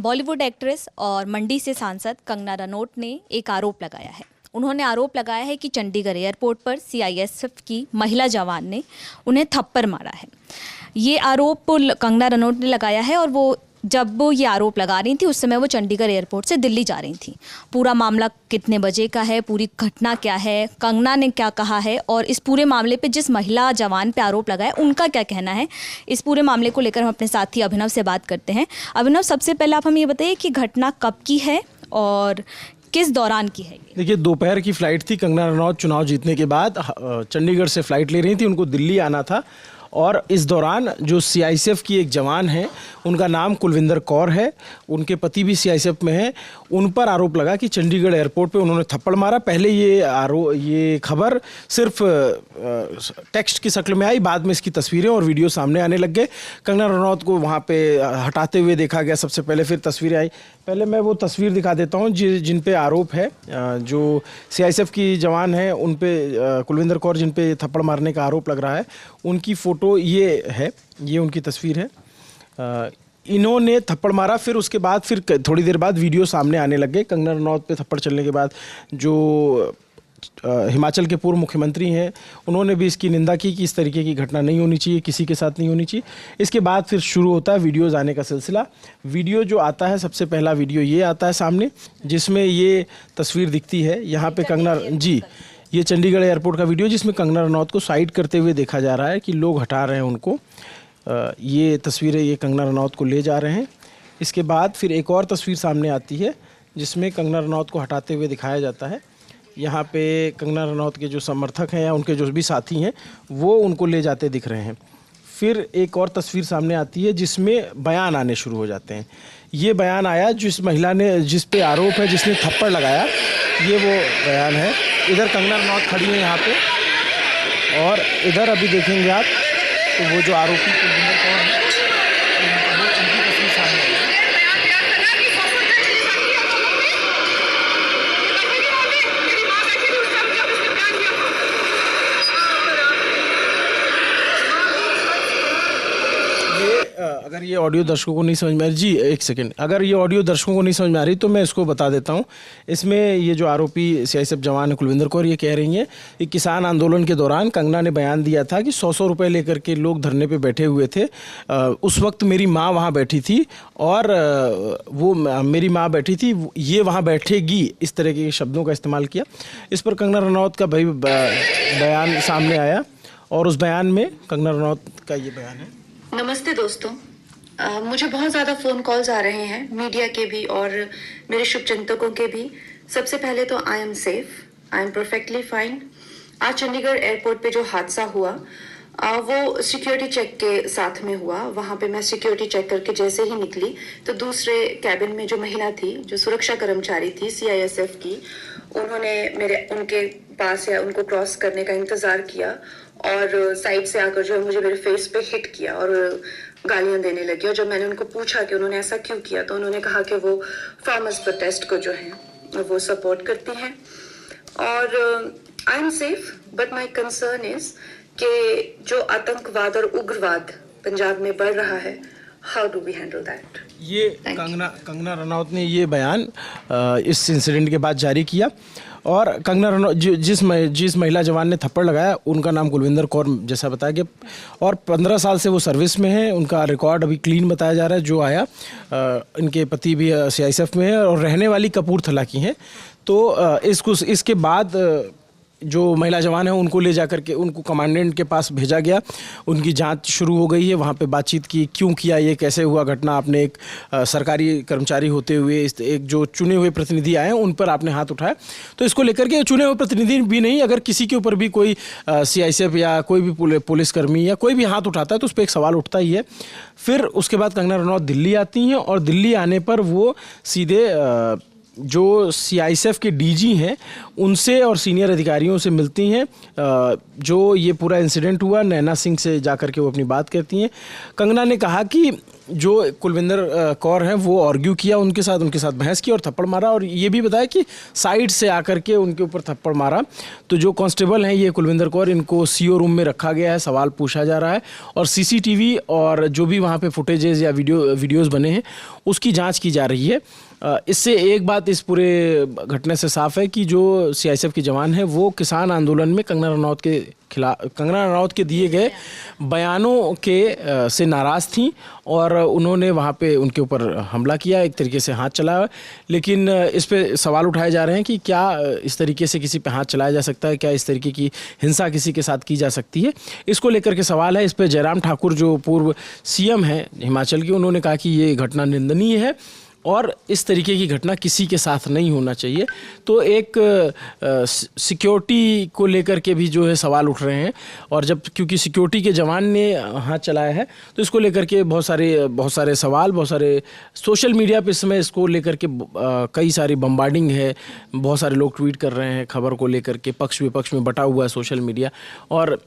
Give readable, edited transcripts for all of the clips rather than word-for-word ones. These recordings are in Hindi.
बॉलीवुड एक्ट्रेस और मंडी से सांसद कंगना रनौत ने एक आरोप लगाया है। उन्होंने आरोप लगाया है कि चंडीगढ़ एयरपोर्ट पर सीआईएसएफ की महिला जवान ने उन्हें थप्पड़ मारा है। ये आरोप कंगना रनौत ने लगाया है और जब वो ये आरोप लगा रही थी उस समय वो चंडीगढ़ एयरपोर्ट से दिल्ली जा रही थी। पूरा मामला कितने बजे का है, पूरी घटना क्या है, कंगना ने क्या कहा है और इस पूरे मामले पे जिस महिला जवान पे आरोप लगा है उनका क्या कहना है, इस पूरे मामले को लेकर हम अपने साथी अभिनव से बात करते हैं। अभिनव, सबसे पहले आप हमें ये बताइए कि घटना कब की है और किस दौरान की है? देखिए, दोपहर की फ़्लाइट थी। कंगना रनौत चुनाव जीतने के बाद चंडीगढ़ से फ़्लाइट ले रही थी, उनको दिल्ली आना था और इस दौरान जो सीआईएसएफ की एक जवान है, उनका नाम कुलविंदर कौर है, उनके पति भी सीआईएसएफ में हैं, उन पर आरोप लगा कि चंडीगढ़ एयरपोर्ट पे उन्होंने थप्पड़ मारा। पहले ये खबर सिर्फ टेक्स्ट की शक्ल में आई, बाद में इसकी तस्वीरें और वीडियो सामने आने लग गए। कंगना रनौत को वहाँ पे हटाते हुए देखा गया सबसे पहले, फिर तस्वीरें आई। पहले मैं वो तस्वीर दिखा देता हूँ जिन पे आरोप है, जो सीआईएसएफ की जवान है उन पे, कुलविंदर कौर जिन पे थप्पड़ मारने का आरोप लग रहा है, उनकी फ़ोटो ये है, ये उनकी तस्वीर है। इन्होंने थप्पड़ मारा, फिर उसके बाद फिर थोड़ी देर बाद वीडियो सामने आने लग गए। कंगना रनौत पे थप्पड़ चलने के बाद जो हिमाचल के पूर्व मुख्यमंत्री हैं, उन्होंने भी इसकी निंदा की कि इस तरीके की घटना नहीं होनी चाहिए, किसी के साथ नहीं होनी चाहिए। इसके बाद फिर शुरू होता है वीडियोज़ आने का सिलसिला। वीडियो जो आता है, सबसे पहला वीडियो ये आता है सामने, जिसमें ये तस्वीर दिखती है। यहाँ पे कंगना जी, ये चंडीगढ़ एयरपोर्ट का वीडियो जिसमें कंगना रनौत को साइड करते हुए देखा जा रहा है कि लोग हटा रहे हैं उनको। ये तस्वीरें ये कंगना रनौत को ले जा रहे हैं। इसके बाद फिर एक और तस्वीर सामने आती है जिसमें कंगना रनौत को हटाते हुए दिखाया जाता है। यहाँ पे कंगना रनौत के जो समर्थक हैं या उनके जो भी साथी हैं वो उनको ले जाते दिख रहे हैं। फिर एक और तस्वीर सामने आती है जिसमें बयान आने शुरू हो जाते हैं। ये बयान आया जिस महिला ने, जिस पे आरोप है, जिसने थप्पड़ लगाया, ये वो बयान है। इधर कंगना रनौत खड़ी है यहाँ पे और इधर अभी देखेंगे आप तो वो जो आरोपी कुलविंदर कौर है, वो उनकी तस्वीर सामने आई है। अगर ये ऑडियो दर्शकों को नहीं समझ में आ रही, जी एक सेकेंड, अगर ये ऑडियो दर्शकों को नहीं समझ में आ रही तो मैं इसको बता देता हूँ। इसमें ये जो आरोपी सीआईएसएफ जवान है कुलविंदर कौर, ये कह रही हैं कि किसान आंदोलन के दौरान कंगना ने बयान दिया था कि 100 रुपये लेकर के लोग धरने पे बैठे हुए थे। उस वक्त मेरी माँ वहाँ बैठी थी और वो मेरी माँ बैठी थी, ये वहाँ बैठेगी, इस तरह के शब्दों का इस्तेमाल किया। इस पर कंगना रनौत का भाई बयान सामने आया और उस बयान में कंगना रनौत का ये बयान है। नमस्ते दोस्तों, मुझे बहुत ज़्यादा फ़ोन कॉल्स आ रहे हैं, मीडिया के भी और मेरे शुभचिंतकों के भी। सबसे पहले तो I am safe, I am perfectly fine. आज चंडीगढ़ एयरपोर्ट पे जो हादसा हुआ वो सिक्योरिटी चेक के साथ में हुआ। वहाँ पे मैं सिक्योरिटी चेक करके जैसे ही निकली तो दूसरे कैबिन में जो महिला थी, जो सुरक्षा कर्मचारी थी सीआईएसएफ की, उन्होंने उनके पास या उनको क्रॉस करने का इंतज़ार किया और साइड से आकर जो है मुझे मेरे फेस पे हिट किया और गालियां देने लगी। और जब मैंने उनको पूछा कि उन्होंने ऐसा क्यों किया तो उन्होंने कहा कि वो फार्मर्स प्रोटेस्ट को जो है वो सपोर्ट करती हैं। और I am safe, but my concern is कि जो आतंकवाद और उग्रवाद पंजाब में बढ़ रहा है, how do we handle that? ये कंगना रनौत ने ये बयान इस इंसिडेंट के बाद जारी किया। और कंगना रनौत जिस महिला जवान ने थप्पड़ लगाया उनका नाम कुलविंदर कौर जैसा बताया गया और 15 साल से वो सर्विस में है। उनका रिकॉर्ड अभी क्लीन बताया जा रहा है जो आया। इनके पति भी सीआईएसएफ में है और रहने वाली कपूरथला की हैं। तो इसके बाद जो महिला जवान है उनको ले जा करके उनको कमांडेंट के पास भेजा गया। उनकी जांच शुरू हो गई है। वहाँ पे बातचीत की, क्यों किया, ये कैसे हुआ घटना, आपने एक सरकारी कर्मचारी होते हुए एक जो चुने हुए प्रतिनिधि आए हैं उन पर आपने हाथ उठाया। तो इसको लेकर के चुने हुए प्रतिनिधि भी नहीं, अगर किसी के ऊपर भी कोई सीआईएसएफ या कोई भी पुलिसकर्मी या कोई भी हाथ उठाता है तो उस पर एक सवाल उठता ही है। फिर उसके बाद कंगना रनौत दिल्ली आती हैं और दिल्ली आने पर वो सीधे जो सीआईएसएफ के डीजी हैं उनसे और सीनियर अधिकारियों से मिलती हैं। जो ये पूरा इंसिडेंट हुआ, नैना सिंह से जाकर के वो अपनी बात कहती हैं। कंगना ने कहा कि जो कुलविंदर कौर हैं वो आर्ग्यू किया उनके साथ बहस की और थप्पड़ मारा, और ये भी बताया कि साइड से आकर के उनके ऊपर थप्पड़ मारा। तो जो कांस्टेबल हैं ये कुलविंदर कौर, इनको सीओ रूम में रखा गया है, सवाल पूछा जा रहा है और सीसीटीवी और जो भी वहाँ पे फुटेजेस या वीडियोस बने हैं उसकी जांच की जा रही है। इससे एक बात इस पूरे घटने से साफ है कि जो सीआईएसएफ के जवान हैं वो किसान आंदोलन में कंगना रनौत के दिए गए बयानों के से नाराज़ थीं और उन्होंने वहाँ पे उनके ऊपर हमला किया, एक तरीके से हाथ चलाया। लेकिन इस पे सवाल उठाए जा रहे हैं कि क्या इस तरीके से किसी पे हाथ चलाया जा सकता है, क्या इस तरीके की हिंसा किसी के साथ की जा सकती है, इसको लेकर के सवाल है। इस पर जयराम ठाकुर जो पूर्व सीएम हैं हिमाचल के, उन्होंने कहा कि ये घटना निंदनीय है और इस तरीके की घटना किसी के साथ नहीं होना चाहिए। तो एक सिक्योरिटी को लेकर के भी जो है सवाल उठ रहे हैं, और जब क्योंकि सिक्योरिटी के जवान ने हाथ चलाया है तो इसको लेकर के बहुत सारे सवाल, बहुत सारे सोशल मीडिया पे इस समय इसको लेकर के कई सारी बम्बार्डिंग है, बहुत सारे लोग ट्वीट कर रहे हैं खबर को लेकर के, पक्ष विपक्ष में बटा हुआ है सोशल मीडिया। और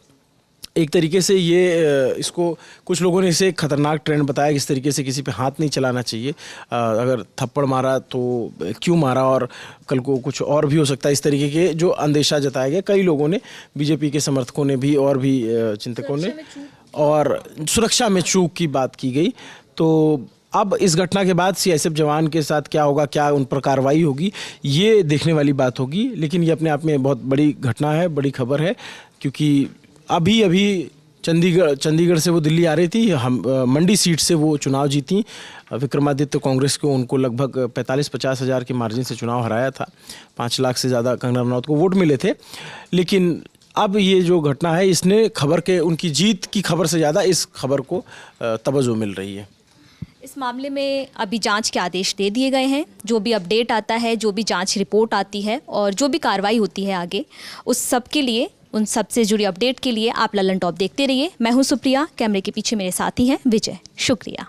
एक तरीके से ये इसको कुछ लोगों ने इसे खतरनाक ट्रेंड बताया कि इस तरीके से किसी पे हाथ नहीं चलाना चाहिए, अगर थप्पड़ मारा तो क्यों मारा और कल को कुछ और भी हो सकता है, इस तरीके के जो अंदेशा जताया गया कई लोगों ने, बीजेपी के समर्थकों ने भी और भी चिंतकों ने, और सुरक्षा में चूक की बात की गई। तो अब इस घटना के बाद सीआईएसएफ जवान के साथ क्या होगा, क्या उन पर कार्रवाई होगी, ये देखने वाली बात होगी। लेकिन ये अपने आप में बहुत बड़ी घटना है, बड़ी खबर है, क्योंकि अभी चंडीगढ़ से वो दिल्ली आ रही थी, हम मंडी सीट से वो चुनाव जीती। विक्रमादित्य कांग्रेस को उनको लगभग 45-50 हज़ार के मार्जिन से चुनाव हराया था, 5 लाख से ज़्यादा कंगना रनौत को वोट मिले थे। लेकिन अब ये जो घटना है इसने खबर के, उनकी जीत की खबर से ज़्यादा इस खबर को तवज्जो मिल रही है। इस मामले में अभी जांच के आदेश दे दिए गए हैं। जो भी अपडेट आता है, जो भी जांच रिपोर्ट आती है और जो भी कार्रवाई होती है आगे, उस सब के लिए, उन सब से जुड़ी अपडेट के लिए आप ललन टॉप देखते रहिए। मैं हूं सुप्रिया, कैमरे के पीछे मेरे साथी हैं विजय। शुक्रिया।